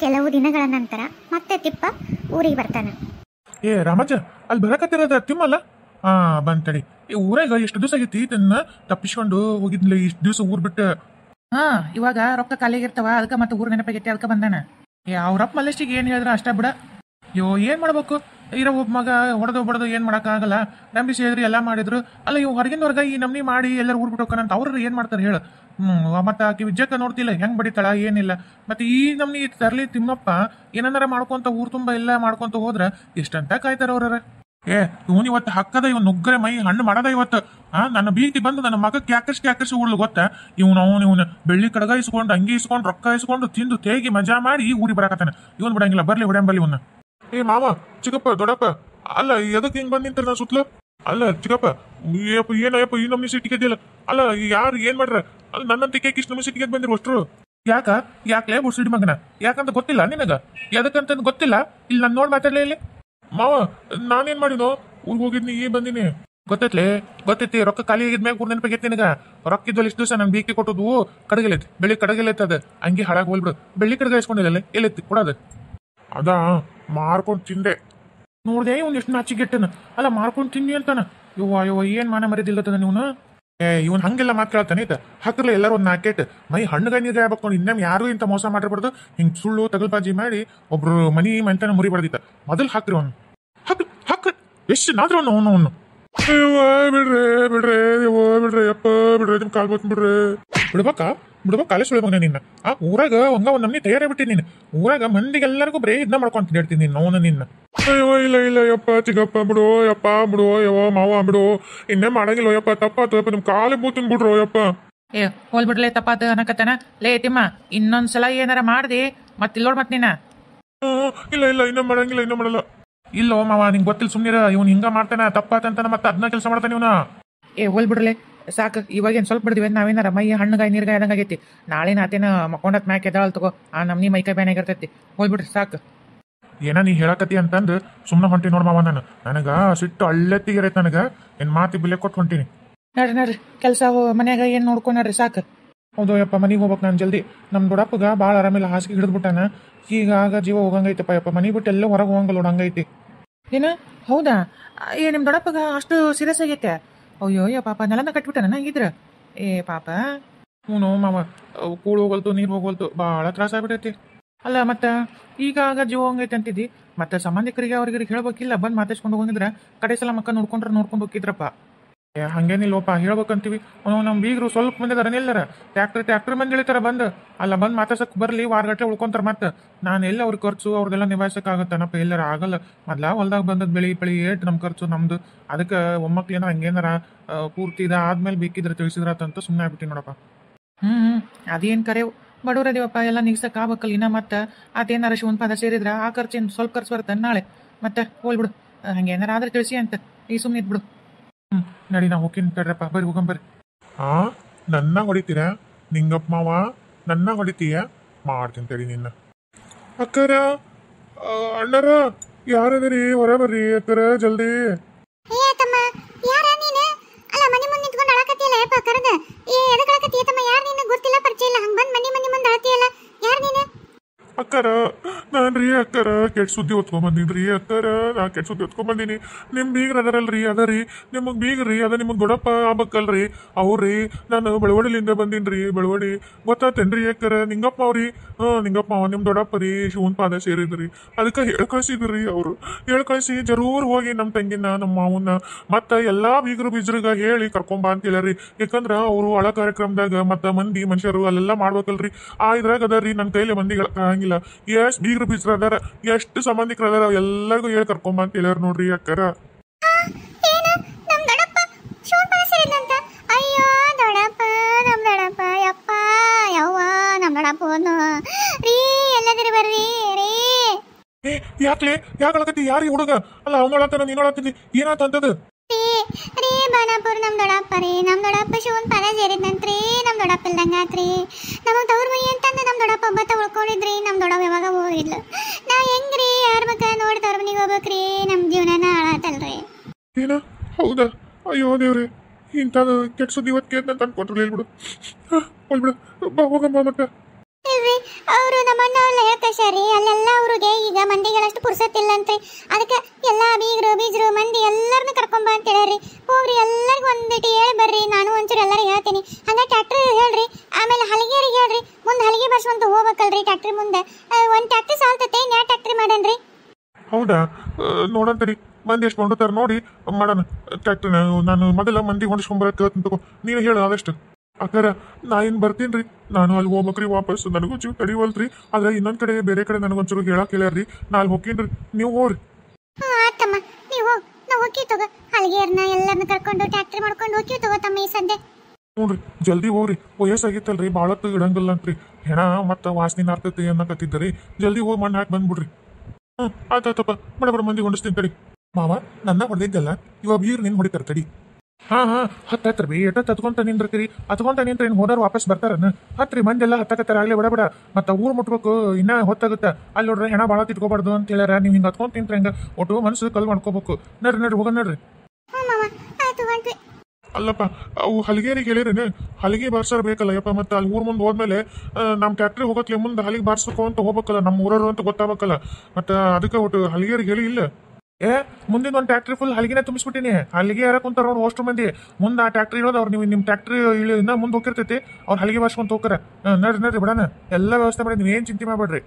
ಕೆಲವು ದಿನಗಳ ನಂತರ ಮತ್ತೆ ತಿಪ್ಪ ಊರಿಗೆ ಬರ್ತಾನೆ. ಏ ರಾಮಜ್ಜ, ಅಲ್ಲಿ ಬರಕತ್ತಿರೋದ ತಿಮ್ಮಲ್ಲ? ಹಾ ಬಂತಡಿ. ಈ ಊರಾಗ ಎಷ್ಟು ದಿವಸ ಆಗೈತಿ ಇದನ್ನ ತಪ್ಪಿಸ್ಕೊಂಡು ಹೋಗಿದ್ಲಿ ಇಷ್ಟು ದಿವಸ ಊರ್ ಬಿಟ್ಟು. ಹಾ ಇವಾಗ ರೊಕ್ಕ ಖಾಲಿಯಾಗಿರ್ತಾವ, ಅದಕ್ಕೆ ಮತ್ತೆ ಊರ್ ನೆನಪಾಗೈತಿ, ಅದಕ್ಕೆ ಬಂದಾನ. ಅವ್ರಪ್ಪ ಮಲ್ಲೇಶಿಗೆ ಏನ್ ಹೇಳಿದ್ರ ಅಷ್ಟ ಬಿಡ. ಅಯ್ಯೋ ಏನ್ ಮಾಡ್ಬೇಕು, ಇರೋ ಒಬ್ಬ ಮಗ ಹೊಡೆದು ಬಡದು ಏನ್ ಮಾಡಕ್ಕಾಗಲ್ಲ. ನಂಬಿಸಿ ಹೇಳಿದ್ರಿ ಎಲ್ಲ ಮಾಡಿದ್ರು. ಅಲ್ಲ ಇವ್ ಹೊರಗಿನವರ್ಗ ಈ ನಮ್ನಿ ಮಾಡಿ ಎಲ್ಲರೂ ಊರ್ ಬಿಟ್ಟು ಹೋಗೋಣ ಅಂತ ಅವ್ರು ಏನ್ ಮಾಡ್ತಾರೆ ಹೇಳು. ಮತ್ತೆ ಆಕಿ ವಿಜಯಕ್ಕ ನೋಡ್ತಿಲ್ಲ ಹೆಂಗ್ ಬಡಿತಾಳ ಏನಿಲ್ಲ. ಮತ್ತೆ ಈ ನಮ್ನಿ ತರ್ಲಿ ತಿಮ್ಮಪ್ಪ ಏನನ್ನಾರ ಮಾಡ್ಕೊಂತ ಊರ್ ತುಂಬಾ ಎಲ್ಲ ಮಾಡ್ಕೊಂತ ಹೋದ್ರ ಎಷ್ಟಂತ ಕಾಯ್ತಾರ ಅವ್ರ. ಇವನ್ ಇವತ್ತು ಹಕ್ಕದ ಇವನ್ ನುಗ್ಗರೆ ಮೈ ಹಣ್ಣು ಮಾಡದ ಇವತ್ತು. ನನ್ನ ಬೀತಿ ಬಂದು ನನ್ನ ಮಗಕ್ಕೆ ಯಾಕರ್ಸಿ ಉಳ್ಳು ಗೊತ್ತ. ಇವನು ಬೆಳ್ಳಿ ಕಡಗ ಇಸ್ಕೊಂಡು ಅಂಗಿ ಇಸ್ಕೊಂಡು ರೊಕ್ಕ ಇಸ್ಕೊಂಡು ತಿಂದು ತೇಗಿ ಮಜಾ ಮಾಡಿ ಈ ಊರಿಗೆ ಬರಾಕತ್ತಾನೆ. ಇವನ್ ಬಿಡಂಗಿಲ್ಲ, ಬರ್ಲಿ ಹೊಡೆಂಬಲ್ಲಿ ಇವನ್ನ. ಏ ಮಾವ, ಚಿಕ್ಕಪ್ಪ, ದೊಡ್ಡಪ್ಪ, ಅಲ್ಲ ಎದಕ್ ಹಿಂಗ್ ಬಂದ್ ನಿಂತಾರ ನಾ ಸುತ್ತಲ? ಅಲ್ಲ ಚಿಕ್ಕಪ್ಪ, ಏನಯ್ಯಪ್ಪ ಈ ನಮ್ನಿ ಸಿಟ್ಟಿಗೆದಿಲ್ಲ? ಅಲ್ಲ ಯಾರು ಏನ್ ಮಾಡ್ರ? ಅಲ್ಲ ನನ್ನ ತಿಕ್ಕಕ್ಕೆ ಇಷ್ಟು ನಮ್ನಿ ಸಿಟ್ಟಿಗೆ ಬಂದಿರು ಅಷ್ಟ್ರು. ಯಾಕ್ಲೇ ಬುಡ್ಸಿಡಿ ಮಗನ? ಯಾಕಂತ ಗೊತ್ತಿಲ್ಲ ನಿನಗ? ಎದಕ್ಕಂತ ಗೊತ್ತಿಲ್ಲ? ಇಲ್ಲಿ ನಾನು ನೋಡ್ ಮಾತಾಡ್ಲೇ ಇಲ್ಲಿ. ಮಾವ, ನಾನೇನ್ ಮಾಡಿನೋ? ಊರಿಗೆ ಹೋಗಿದ್ನಿ, ಈ ಬಂದಿನಿ. ಗೊತ್ತೈತಿ ರೊಕ್ಕ ಖಾಲಿ ಆಗಿದ್ಮ್ಯಾಗ ಊರ್ ನೆನಪಾಗೈತಿ ನಿನಗ. ರೊಕ್ಕ ಇದ್ವಲ್ಲ ಇಷ್ಟು ದಿವಸ ನನ್ ಬೀಕಿ ಕೊಟ್ಟದು ಕಡಗಲೈತಿ, ಬೆಳ್ಳಿ ಕಡಗಲೈತಿ. ಅದ ಹಂಗೆ ಹಾಳಾಗಿ ಹೋಗ್ಬಿಡು. ಬೆಳ್ಳಿ ಕಡಗ ಇಸ್ಕೊಂಡಿಲ್ಲ ಎಲ್ಲೈತಿ ಕೊಡೋದು. ಅದಾ ಮಾರ್ಕೊಂಡ್ ತಿಂದೆ. ನೋಡ್ದೆ ಇವ್ನು ಎಷ್ಟು ನಾಚಿಗೆಟ್ಟನ. ಅಲ್ಲ ಮಾರ್ಕೊಂಡ್ ತಿನ್ನಿ ಅಂತಾನ. ಯವ್ವ ಏನ್ ಮಾನ ಮರಿದಿಲ್ಲತದ ನೀವನು. ಇವನ್ ಹಂಗೆಲ್ಲ ಮಾತು ಕೇಳ್ತಾನೆ ಐತ. ಹಾಕ್ರಲ್ಲ ಎಲ್ಲರೂ ಒಂದು ನಾಕೆಟ್ ಮೈ ಹಣ್ಣುಗಾಯಿ ನೀರು ಹಾಕೊಂಡು ಇನ್ನೇಮ್ ಯಾರು ಇಂತ ಮೋಸ ಮಾಡಿರ್ಬಾರ್ದು. ಹಿಂಗ್ ಸುಳ್ಳು ತಗಲ್ಬಾಜಿ ಮಾಡಿ ಒಬ್ರು ಮನಿ ಮಂತನ ಮುರಿ ಬಡ್ದಿತ್ತ. ಮೊದಲ್ ಹಾಕ್ರಿ ಅವ್ನು, ಹಾಕ್ರಿ ಎಷ್ಟು ನಾದ್ರು ಅವನು. ಬಿಡ್ರಿ ಅಪ್ಪ ಬಿಡ್ರಿ, ನಿಮ್ ಕಾಲ್ ಬತ್ ಬಿಡ್ಬೇಕ ಕಾಲೇಜ್ ಸುಳ್ಳು ನಿನ್ನ. ಊರಾಗ ಒಂದ್ ನಮ್ನಿ ತಯಾರೇ ಬಿಟ್ಟಿ ನೀನು. ಊರಾಗ ಮಂದಿಗೆಲ್ಲರಿಗೂ ಬರೀ ಇದನ್ನ ಮಾಡ್ಕೊಂತ ಹೇಳ್ತೀನಿ ನಿನ್ನ. ಇಲ್ಲ ಯಪ್ಪ ಚಿಕ್ಕಪ್ಪ ಬಿಡು ಯಪ್ಪ ಬಿಡು ಯವ್ವ ಮಾವ ಬಿಡು, ಇನ್ನೇ ಮಾಡಂಗಿಲ್ಲ ಯಪ್ಪ, ತಪ್ಪಾತ ನಿಮ್ ಕಾಲಿ ಬೂತಿನ್ ಬಿಡ್ರು ಯಪ್ಪ. ಹೋಲ್ ಬಿಡ್ಲೆ ತಪ್ಪಾತ ಅನ್ನಕತ್ತನ. ಲೇ ತಿಮ್ಮ, ಇನ್ನೊಂದ್ಸಲ ಏನಾರ ಮಾಡ್ದಿ ಮತ್ತಿಲ್ಲೋಡ್ ಮತ್ ನೀನ. ಇಲ್ಲ ಇನ್ನೂ ಮಾಡಲ್ಲ. ಇಲ್ಲೋ ಮಾವ, ನಿಂಗೆ ಗೊತ್ತಿಲ್ಲ ಸುಮ್ನಿರ. ಇವ್ನು ಹಿಂಗ ಮಾಡ್ತಾನ, ತಪ್ಪಾತಂತಾನ, ಮತ್ತೆ ಅದನ್ನ ಕೆಲಸ ಮಾಡ್ತಾನೆ ಇವನ. ಹೋಲ್ ಬಿಡ್ಲೆ ಸಾಕು. ಇವಾಗೇನು ಸ್ವಲ್ಪ ಬಿಡ್ದಿವಿ ನಾವೇನಾರ ಮೈ ಹಣ್ಣುಗಾಯಿ ನೀರ್ಗಾಯಿ ಆದಂಗಾಗೈತಿ. ನಾಳೆ ನಾತೇನ ಮಕ್ಕೊಂಡತ್ ಮ್ಯಾಕ್ ಎದಾಳ್ ತಗೋ, ನಮ್ನಿ ಮೈಕೈ ಬ್ಯಾನಾಗಿರ್ತೈತಿ. ಹೋಲ್ ಬಿಡ್ರಿ ಸಾಕು. ನೀ ಹೇಳಕತಿ ಅಂತಂದು ಸುಮ್ಮನೆ ಹೊಂಟಿ ನೋಡ್ ಮಾವ. ನನಗ ಸಿಟ್ಟು ಅಳ್ಳೆತ್ತಿಗಿರೈತೆ. ನನಗ ಏನ್ ಮಾತಿ ಬಿಲೆ ಕೊಟ್ಟು ಹೊಂಟೀನಿ. ನೋಡ್ರಿ ಕೆಲಸ ಮನ್ಯಾಗ ಏನ್ ನೋಡ್ಕೊಂಡ್ರಿ ಸಾಕು. ಹೌದು ಯಪ್ಪ, ಮನಿಗೆ ಹೋಗ್ಬೇಕು ನಾನು ಜಲ್ದಿ. ನಮ್ ದೊಡ್ಡಪ್ಪಗ ಭಾಳ ಆರಾಮಿಲ್ಲ, ಹಾಸಿಗೆ ಹಿಡಿದ್ಬಿಟ್ಟಾನ. ಹೀಗಾಗ ಜೀವ ಹೋಗಂಗೈತಪ್ಪ ಯಪ್ಪ. ಮನಿ ಬಿಟ್ಟು ಎಲ್ಲ ಹೊರಗೆ ಹೋಗಂಗಲ್ಲ ಹಂಗೈತಿ. ಏನ ಹೌದಾ? ನಿಮ್ ದೊಡ್ಡಪ್ಪಗ ಅಷ್ಟು ಸೀರಿಯಸ್ ಆಗೈತೆ? ಅಯ್ಯೋ ಪಾಪ, ನೆಲನ ಕಟ್ಬಿಟ್ಟಾನ ನಂಗಿದ್ರ. ಪಾಪ. ಹ್ಞೂ ಮಾವ, ಕೂಳು ಹೋಗಲ್ತು, ನೀರು ಹೋಗಲ್ತು, ಭಾಳ ತ್ರಾಸ ಆಗ್ಬಿಟ್ಟೈತಿ. ಅಲ್ಲ ಮತ್ತ ಈಗ ಜೀವ ಹೋಗೈತೆ ಅಂತಿದ್ದಿ, ಮತ್ತೆ ಸಂಬಂಧಿಕರಿಗೆ ಅವ್ರಿಗೆ ಹೇಳ್ಬೇಕಿಲ್ಲ? ಬಂದು ಮಾತಾಡ್ಸ್ಕೊಂಡು ಹೋಗಿದ್ರ ಕಡೆ ಸಲ ಮಕ್ಕ ನೋಡ್ಕೊಂಡು ಹೋಗಿದ್ರಪ್ಪ. ಹಂಗೇನಿಲ್ಲಪ್ಪ, ಹೇಳ್ಬೇಕಂತೀವಿ. ನಮ್ಮ ಬೀಗರು ಸ್ವಲ್ಪ ಮಂದಿ ಅದಾರ ಎಲ್ಲಾರ ಟ್ಯಾಕ್ಟರ್ ಮಂದಿ ಇಳಿತಾರ ಬಂದು. ಅಲ್ಲ ಬಂದು ಮಾತಾಡ್ಸಕ್ ಬರ್ಲಿ, ವಾರಗಟ್ಟಲೆ ಉಳ್ಕೊಂತಾರ. ಮತ್ತೆ ನಾನು ಎಲ್ಲ ಅವ್ರ ಖರ್ಚು ಅವ್ರದೆಲ್ಲ ನಿಭಾಯಿಸಕ್ಕಾಗತ್ತನಪ್ಪ? ಎಲ್ಲಾರ ಆಗಲ್ಲ. ಮೊದ್ಲ ಹೊಲ್ದಾಗ ಬಂದದ್ ಬೆಳಿ ಏಟ್ ನಮ್ಮ ಖರ್ಚು ನಮ್ದು. ಅದಕ್ಕೆ ಒಮ್ಮಕ್ಳು ಏನೋ ಹಂಗೇನಾರ ಪೂರ್ತಿ ಆದ್ಮೇಲೆ ಬೇಕಿದ್ರೆ ತಿಳಿಸಿದ್ರಾತಂತ ಸುಮ್ಮನೆ ಆಗ್ಬಿಟ್ಟಿ ನೋಡಪ್ಪ. ಅದೇನ್ ಕರೆವು ಬಡವ್ರದೇವಪ್ಪ, ಎಲ್ಲ ನಿಗ್ಸಕ್ ಆಗ್ಬೇಕಲ್ಲ. ಇನ್ನ ಮತ್ತೆ ಅದೇನಾರ ಶಿವನ್ ಪಾದ ಸೇರಿದ್ರ ಆ ಖರ್ಚೇನು ಸ್ವಲ್ಪ ಖರ್ಚು ಬರ್ತದೆ ನಾಳೆ. ಮತ್ತೆ ಹೋಲ್ಬಿಡು, ಹಂಗೇನಾರ ಆದ್ರೆ ತಿಳಿಸಿ ಅಂತ ಈ ಸುಮ್ಮನೆ ಇದ್ಬಿಡು. ನಡಿ, ನಾ ಹೋಗಿನ್ ತಡ್ರಪ್ಪ, ಬರ್ರಿ ಹೋಗಂಬರ್ರಿ. ನನ್ನ ಹೊಡಿತೀರ ನಿಂಗಪ್ಪ ಮಾವ? ನನ್ನ ಹೊಡಿತೀಯ? ಮಾಡ್ತೀನಿ ತಡಿ ನಿನ್ನ. ಅಕ್ಕರ ಅಣ್ಣರ ಯಾರದ್ರಿ? ಹೊರ ಬರ್ರಿ ಅಕ್ಕರ ಜಲ್ದಿ. ಅಕ್ಕರ ನಾನ್ರಿ ಅಕ್ಕರ ಕೆಟ್ಟ ಸುದ್ದಿ ಹೊತ್ಕೊಂಬಂದಿನ್ರಿ ಅಕ್ಕರ. ನಾ ಕೆಟ್ಟ ಸುದ್ದಿ ಹೊತ್ಕೊಂಬಂದಿನಿ. ನಿಮ್ ಬೀಗ್ರ ಅದರಲ್ರಿ, ಅದರಿ ನಿಮಗ್ ಬೀಗ್ರಿ, ಅದ ನಿಮಗ್ ದೊಡ್ಡಪ್ಪ ಆಗ್ಬೇಕಲ್ರಿ ಅವ್ರಿ. ನಾನು ಬೆಳವಡಿಲಿಂದ ಬಂದಿನ್ರಿ, ಬೆಳವಡಿ ಗೊತ್ತಾತೇನ್ರಿ ಅಕ್ಕರ? ನಿಂಗಪ್ಪ ಅವ್ರಿ. ನಿಂಗಪ್ಪ ಅವ ನಿಮ್ ದೊಡ್ಡಪ್ಪ ರೀ ಶಿವನ್ ಪಾದ ಸೇರಿದ್ರಿ. ಅದಕ್ಕೆ ಹೇಳ್ಕಳಿಸಿದ್ರಿ ಅವ್ರು. ಹೇಳ್ಕಳಿಸಿ ಜರೂರ್ ಹೋಗಿ ನಮ್ ತಂಗಿನ ನಮ್ಮ ಮಾವನ್ನ ಮತ್ತ ಎಲ್ಲಾ ಬೀಗ್ರು ಬೀಜ್ರಿಗ ಹೇಳಿ ಕರ್ಕೊಂಬ ಅಂತ ಹೇಳ್ರಿ. ಯಾಕಂದ್ರ ಅವ್ರು ಒಳ ಕಾರ್ಯಕ್ರಮದಾಗ ಮತ್ತ ಮಂದಿ ಮನುಷ್ಯರು ಅಲ್ಲೆಲ್ಲ ಮಾಡ್ಬೇಕಲ್ರಿ. ಇದ್ರಾಗ ಅದರಿ ನನ್ನ ಕೈಲಿ ಮಂದಿಗಳ ಹಂಗಿಲ್ಲ. ಎಷ್ಟ್ ಬೀಗ್ರು ಬೀಜ್ರ ಅದಾರ, ಎಷ್ಟು ಸಂಬಂಧಿಕರ ಅದಾರ, ಎಲ್ಲರಿಗೂ ಹೇಳಿ ಕರ್ಕೊಂಬ ಅಂತ ಹೇಳ್ಯಾರ ನೋಡ್ರಿ ಅಕ್ಕರ. ಯಾಕ್ಲೆ ಯಾಕಳಕತ್ತಿ? ಯಾರಿ ಹುಡುಗ? ಅಲ್ಲ ಅವನೊಳತ್ತಾನ ನೀನೊಳತ್ತೀನಿ, ಏನಾತ ಅಂತದ? ಬಾಣಾಪುರ ನಮ್ ದೊಡ್ಡಪ್ಪ ರೀ. ನಮ್ ದೊಡ್ಡಪ್ಪ ಶಿವನ್ ಪಾದ ಸೇರಿದ್ನಂತ್ರಿ. ನಮ್ ದೊಡ್ಡಪ್ಪ ಇಲ್ದಂಗಾತ್ರಿ. ನಮಗ್ ತವ್ರ ಮೈ ಅಂತಂದ ನಮ್ ದೊಡ್ಡಪ್ಪ ಒಬ್ಬತ್ತ ಉಳ್ಕೊಂಡಿದ್ರಿ. ನಮ್ ದೊಡ್ಡವ ಯಾವಾಗ ಹೋಗಿದ್ಲು. ನಾ ಹೆಂಗ್ರಿ ಯಾರ ಮಕ್ಕ ನೋಡಿ ತವ್ರ ಮನಿಗೆ ಹೋಗ್ಬೇಕ್ರಿ? ನಮ್ ಜೀವನನ ಹಾಳಾತಲ್ರಿ. ಏನ ಹೌದಾ? ಅಯ್ಯೋ ದೇವ್ರಿ, ಇಂಥದ್ದು ಕೆಟ್ಟ ಸುದ್ದಿ ಇವತ್ತು ಕೇಳ್ದಂತ ಅನ್ಕೊಂಡ್ರು. ಹೇಳ್ಬಿಡು, ಹೋಗ್ಬಿಡು, ಹೋಗಮ್ಮ ಮಕ್ಕ. ಇಲ್ರಿ, ಅವರು ನಮ್ಮ ಅಣ್ಣ ಎಲ್ಲ ಹೇಳ್ಕಶಾರಿ. ಟ್ಯಾಕ್ಟ್ರಿ ಮುಂದೆ ಒಂದು ಟ್ಯಾಕ್ಟ್ರಿ ಸಾಲ್ತತೆ ಇನ್ನು ಟ್ಯಾಕ್ಟ್ರಿ ಮಾಡನ್ರಿ. ಹೌದಾ ನೋಡಂತರಿ ಮಂದಿ ಎಷ್ಟು ಕೊಂಡಿರ್ತಾರೆ ನೋಡಿ ಮಾಡೋಣ ಟ್ಯಾಕ್ಟ್ರಿ. ನಾನು ಮೊದಲ ಮಂದಿ ಹೊಂದಿಸ್ಕೊಂಬರಕ್ಕೆ ತಗೋ, ನೀನು ಹೇಳು ಆದಷ್ಟು. ಅಕ್ಕಾರ ನಾ ಏನು ಬರ್ತೀನಿ ರೀ, ನಾನು ಅಲ್ಲಿ ಹೋಗ್ಬೇಕ್ರಿ ವಾಪಸ್. ನನಗೂ ಜೀವ ತಡಿವಲ್ರಿ. ಆದ್ರೆ ಇನ್ನೊಂದು ಕಡೆ ಬೇರೆ ಕಡೆ ನನಗೊಂಚೂರು ಹೇಳಕ್ಕೆ ಹೇಳ್ಯಾರ್ರಿ, ನಾ ಅಲ್ಲಿ ಹೋಗ್ತೀನಿ ರೀ, ನೀವು ಹೋಗ್ರಿ. ಹ್ಞೂ ಆತಮ್ಮ, ನೀವು ಹೋಗಿ ನಾವು ಹೋಗಿ ತಗೋ. ಹಲ್ಗೆಯರ್ನ ಎಲ್ಲರನ್ನ ಕರ್ಕೊಂಡು ಟ್ಯಾಕ್ಟ್ರಿ ಮಾಡ್ಕೊಂಡು ಹೋಗಿ ತಗೋ ತಮ್ಮ ಈ ಸದ್ಯ. ನೋಡ್ರಿ ಜಲ್ದಿ ಹೋಗ್ರಿ, ವಯಸ್ಸಾಗಿತ್ತಲ್ರಿ ಭಾಳತ್ತು ಇಡಂಗಿಲ್ಲ ಅಂತ್ರಿ, ಹೆಣ ಮತ್ತು ವಾಸನೆ ನಾರ್ತೈತಿ ಅನ್ನಕತ್ತಿದ್ದರಿ. ಜಲ್ದಿ ಹೋಗಿ ಮಣ್ಣು ಹಾಕಿ ಬಂದ್ಬಿಡ್ರಿ. ಆಯ್ತಾಯ್ತಪ್ಪ, ಬಡ ಮಂದಿ ಹೊಂಡಿಸ್ತೀನಿ ತಡಿ. ಮಾವ ನನ್ನ ಹೊಡೆದಿದ್ದಲ್ಲ, ಇವಾಗ ಬೀರ್ ನಿನ್ ಹೊಡಿತಾರೆ ತಡಿ. ಹಾ ಹತ್ತತ್ರ ಬಿ ಎಷ್ಟ ಹತ್ಕೊಂತ ನಿಂದ್ರತೀರಿ, ಹತ್ಕೊಂತ ನಿಂತ್ರ ಇನ್ ಹೋದವ್ರು ವಾಪಸ್ ಬರ್ತಾರನ? ಹತ್ರಿ ಮಂದಿ ಎಲ್ಲ ಹತ್ತಕತ್ತಾರ ಆಗ್ಲೇ ಬಡ ಮತ್ತ ಊರ್ ಮುಟ್ಬೇಕು, ಇನ್ನ ಹೊತ್ತಾಗುತ್ತ. ಅಲ್ಲಿ ನೋಡ್ರಿ ಹೆಣ ಭಾಳ ತಿಟ್ಕೋಬಾರ್ದು ಅಂತ ಹೇಳ್ಯಾರ. ನೀವು ಹಿಂಗೆ ಹತ್ಕೊಂತ ನಿಂತ್ರ ಹೆಂಗ ಒಟ್ಟು ಮನಸ್ಸು ಕಲ್ ಮಾಡ್ಕೋಬೇಕು. ನಡ್ರಿ ಹೋಗ ನಡ್ರಿ. ಹ್ಞೂ ಮಾವ ಆಯ್ತು ಹೊಂಟ್ವಿ. ಅಲ್ಲಪ್ಪ ಅವು ಹಲಿಗೆರಿಗೆ ಹೇಳಿರೇನು? ಹಲಿಗೆ ಬಾರ್ಸರ್ ಬೇಕಲ್ಲ ಯಪ್ಪ. ಮತ್ತೆ ಅಲ್ಲಿ ಊರ್ ಮುಂದೆ ಹೋದ್ಮೇಲೆ ನಮ್ಮ ಟ್ಯಾಕ್ಟ್ರಿ ಹೋಗತ್ಲೆ ಮುಂದೆ ಹಲಿಗೆ ಬಾರ್ಸ್ಕೊ ಅಂತ ಹೋಗ್ಬೇಕಲ್ಲ, ನಮ್ಮ ಊರವರು ಅಂತ ಗೊತ್ತಾಗಬೇಕಲ್ಲ. ಮತ್ತೆ ಅದಕ್ಕೆ ಒಟ್ಟು ಹಲಿಗೆರಿಗೆ ಹೇಳಿ ಇಲ್ಲ. ಮುಂದಿನ ಒಂದು ಟ್ಯಾಕ್ಟ್ರಿ ಫುಲ್ ಹಲಿಗೆನೇ ತುಂಬಿಸ್ಬಿಟ್ಟಿನಿ. ಹಲಿಗೆ ಯಾರ ಕುಂತಾರ ಅವ್ರು ಅಷ್ಟು ಮಂದಿ ಮುಂದೆ. ಆ ಟ್ಯಾಕ್ಟ್ರಿ ಇಳೋದು ಅವ್ರು, ನೀವು ನಿಮ್ಮ ಟ್ಯಾಕ್ಟ್ರಿ ಇನ್ನ ಮುಂದೆ ಹೋಗಿರ್ತೈತಿ, ಅವ್ರು ಹಲಿಗೆ ಬಾರ್ಸ್ಕೊಂತ ಹೋಗ್ತಾರ. ನಡ್ರಿ ಬಿಡೋಣ, ಎಲ್ಲ ವ್ಯವಸ್ಥೆ ಮಾಡಿ, ನೀವು ಏನು ಚಿಂತೆ ಮಾಡಬೇಡ್ರಿ.